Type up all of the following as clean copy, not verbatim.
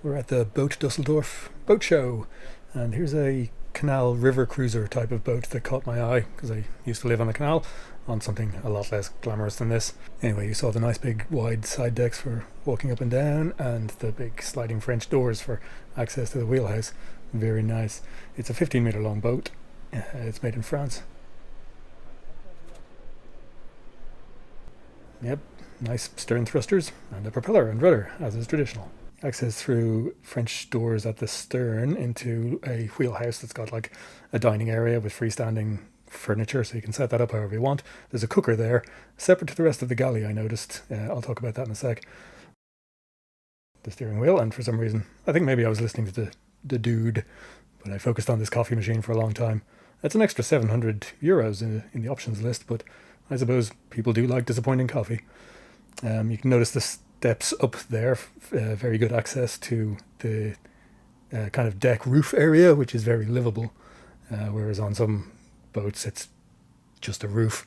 We're at the Boot Düsseldorf boat show, and here's a canal river cruiser type of boat that caught my eye because I used to live on the canal on something a lot less glamorous than this. Anyway, you saw the nice big wide side decks for walking up and down and the big sliding French doors for access to the wheelhouse. Very nice. It's a 15-meter long boat. It's made in France. Yep, nice stern thrusters and a propeller and rudder, as is traditional. Access through French doors at the stern into a wheelhouse that's got like a dining area with freestanding furniture, so you can set that up however you want. There's a cooker there, separate to the rest of the galley, I noticed. I'll talk about that in a sec. The steering wheel, and for some reason, I think maybe I was listening to the dude, but I focused on this coffee machine for a long time. It's an extra €700 in the options list, but I suppose people do like disappointing coffee. You can notice the steps up there, very good access to the kind of deck roof area, which is very livable, whereas on some boats it's just a roof.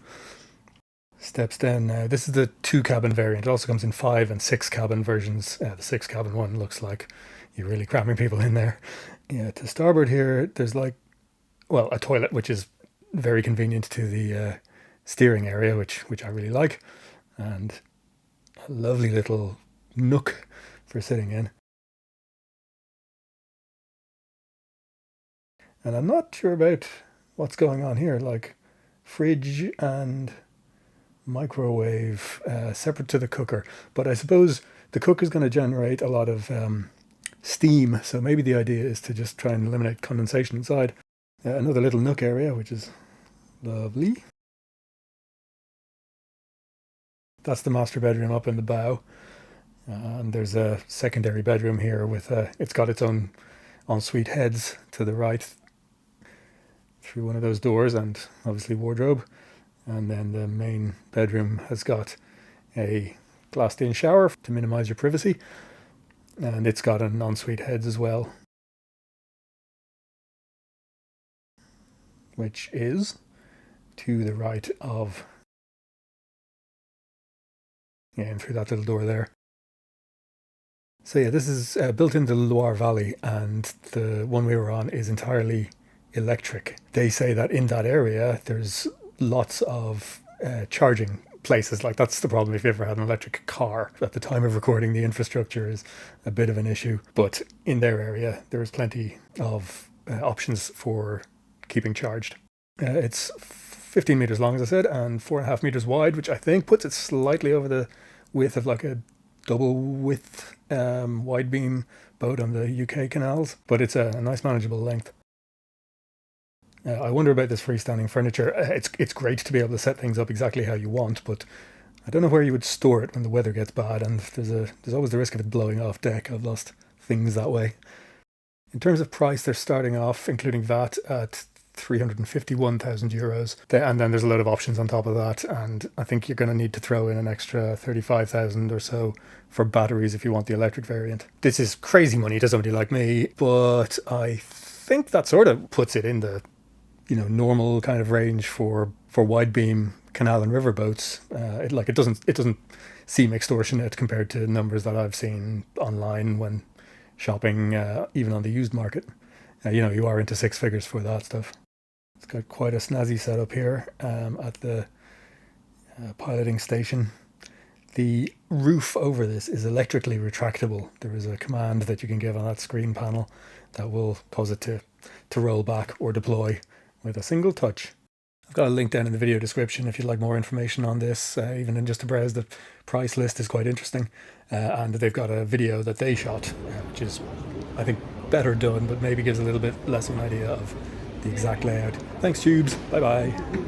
Steps down now. This is the 2-cabin variant. It also comes in 5 and 6-cabin versions. The 6-cabin one looks like you're really cramming people in there. Yeah, to starboard here, there's like, well, a toilet, which is very convenient to the steering area, which I really like, and a lovely little nook for sitting in. And I'm not sure about what's going on here, like fridge and microwave separate to the cooker, but I suppose the cooker's going to generate a lot of steam, so maybe the idea is to just try and eliminate condensation inside. Another little nook area, which is lovely. That's the master bedroom up in the bow, and there's a secondary bedroom here with it's got its own ensuite heads to the right through one of those doors, and obviously wardrobe. And then the main bedroom has got a glassed-in shower to minimize your privacy, and it's got an ensuite heads as well, which is to the right of, yeah, and through that little door there. So yeah, this is built in the Loire Valley, and the one we were on is entirely electric. They say that in that area there's lots of charging places. Like, that's the problem if you ever had an electric car. At the time of recording, the infrastructure is a bit of an issue, but in their area there is plenty of options for keeping charged. It's 15 meters long, as I said, and 4.5 meters wide, which I think puts it slightly over the width of like a double width wide beam boat on the UK canals, but it's a nice manageable length. I wonder about this freestanding furniture. It's great to be able to set things up exactly how you want, but I don't know where you would store it when the weather gets bad, and there's always the risk of it blowing off deck. I've lost things that way. In terms of price, they're starting off, including VAT, at €351,000, and then there's a load of options on top of that, and I think you're going to need to throw in an extra 35,000 or so for batteries if you want the electric variant. This is crazy money to somebody like me, but I think that sort of puts it in the normal kind of range for wide beam canal and river boats. It doesn't seem extortionate compared to numbers that I've seen online when shopping, even on the used market. You are into 6 figures for that stuff. It's got quite a snazzy setup here at the piloting station. The roof over this is electrically retractable. There is a command that you can give on that screen panel that will cause it to roll back or deploy with a single touch. I've got a link down in the video description if you'd like more information on this, even just to browse the price list is quite interesting. And they've got a video that they shot, which is, I think, better done, but maybe gives a little bit less of an idea of the exact layout. Thanks, tubes. Bye bye.